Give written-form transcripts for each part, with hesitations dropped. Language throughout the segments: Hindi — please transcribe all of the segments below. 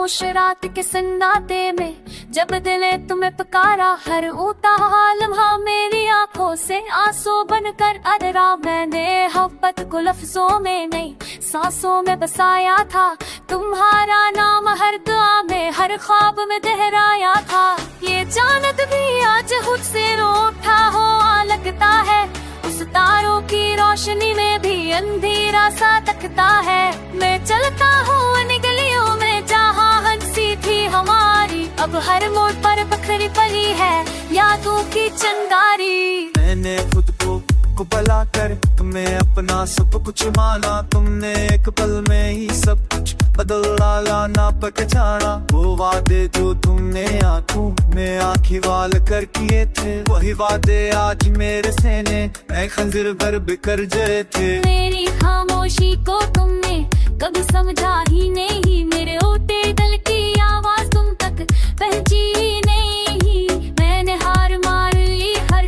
खामोश रात के सन्नाटे में जब दिल ने तुम्हें पुकारा, हर ऊता लम्हा मेरी आंखों से आंसू बनकर अधरा। मैंने मोहब्बत को लफ्जों में नहीं सांसों में बसाया था, तुम्हारा नाम हर दुआ में हर ख्वाब में दोहराया था। ये जानत भी आज खुद से रूठा हो लगता है, उस तारों की रोशनी में भी अंधेरा सा तकता है। मैं चलता हूँ इन गलियों में जहाँ हंसी थी हमारी, अब हर मोड़ पर बखरी पली है यादों की चंगारी। मैंने खुद को बला कर तुम्हें अपना सब कुछ माना, तुमने एक पल में ही सब कुछ बदल डाला ना पहचाना। वो वादे जो तुमने आंखों में आँखी वाल कर किए थे, वही वादे आज मेरे सीने में खंजर भर बिखर गए थे। मेरी खामोशी को तुमने कभी समझा ही नहीं, मेरे होते दिल की आवाज तुम तक पहुंची ही नहीं। मैंने हार मार ली हर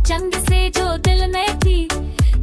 जंग से जो दिल में थी,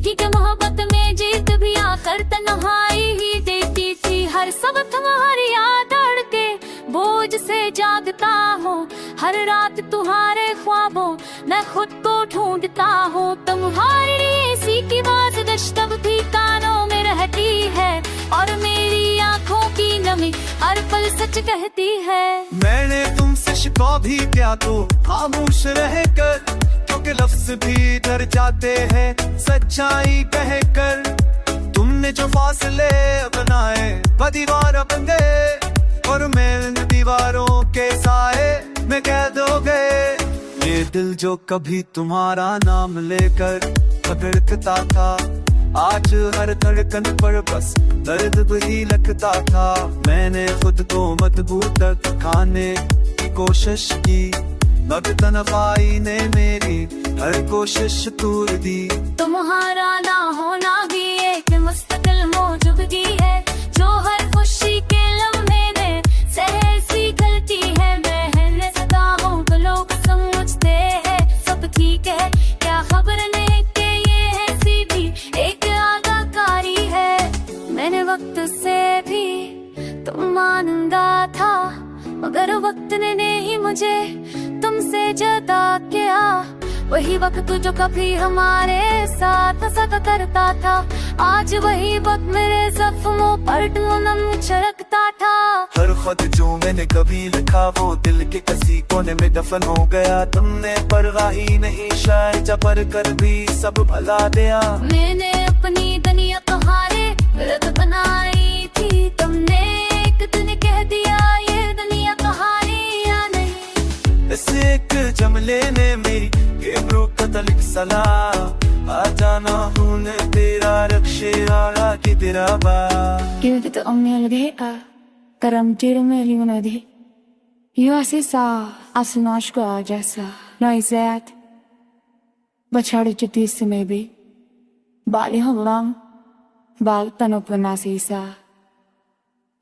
ठीक मोहब्बत में जीत भी आकर तन्हाई ही देती थी। हर सब तुम्हारी याद अड़ के बोझ से जागता हूँ, हर रात तुम्हारे ख्वाबों मैं खुद को ढूंढता हूँ। तुम्हारी इसी की बात दस्तब भी कानों में रहती है, और मेरी आँखों की नमी हर पल सच कहती है। मैंने तुमसे शिकवा भी किया तो खामोश रहकर, क्योंकि लफ्ज भी डर जाते हैं सच्चाई कहकर। तुमने जो फासले बनाए वो दीवार बन गए, और मैं दीवारों के साए में कैद हो गए। ये दिल जो कभी तुम्हारा नाम लेकर धड़कता था, आज हर धड़कन पर बस दर्द ही लगता था। मैंने खुद को मजबूत तक खाने की कोशिश की, मगर तन्हाई ने मेरी हर कोशिश तोड़ दी। तुम्हारा ना होना भी एक मुस्तकिल मौजूदगी है, जो हर खुशी के लम्हे में सहज सी गलती है। मैं सदा हूँ तो लोग समझते हैं सब ठीक है, क्या खबर नहीं कि ये है सीधी एक आगाकारी है। मैंने वक्त से भी तुम मानंदा था, मगर वक्त ने नहीं मुझे तुमसे जुदा किया। वही वक्त जो कभी हमारे साथ सदा करता था, आज वही वक्त मेरे जख्मों पर नम छिड़कता था। हर खत जो मैंने कभी लिखा वो दिल के किसी कोने में दफन हो गया। तुमने परवाह ही नहीं शायद पर कर भी सब भला दिया। मैंने अपनी दुनिया तुम्हारे गलत बनाई थी, तुमने एक दिन कह दिया ये दुनिया तुम्हारी या नहीं। इस एक जमले ने मेरी केबरू कतलिक सलाह, आ जाना हूँ तेरा रक्षे आला की तेरा बा। Kita omnya lagi karam tirme limonadi. You asisa asnoshka jasa noizat. Bachade chitis में भी बाली हमलाम बाल तनोपना सीसा।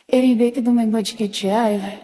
एरी बेक तुम्हें बच के चाय है।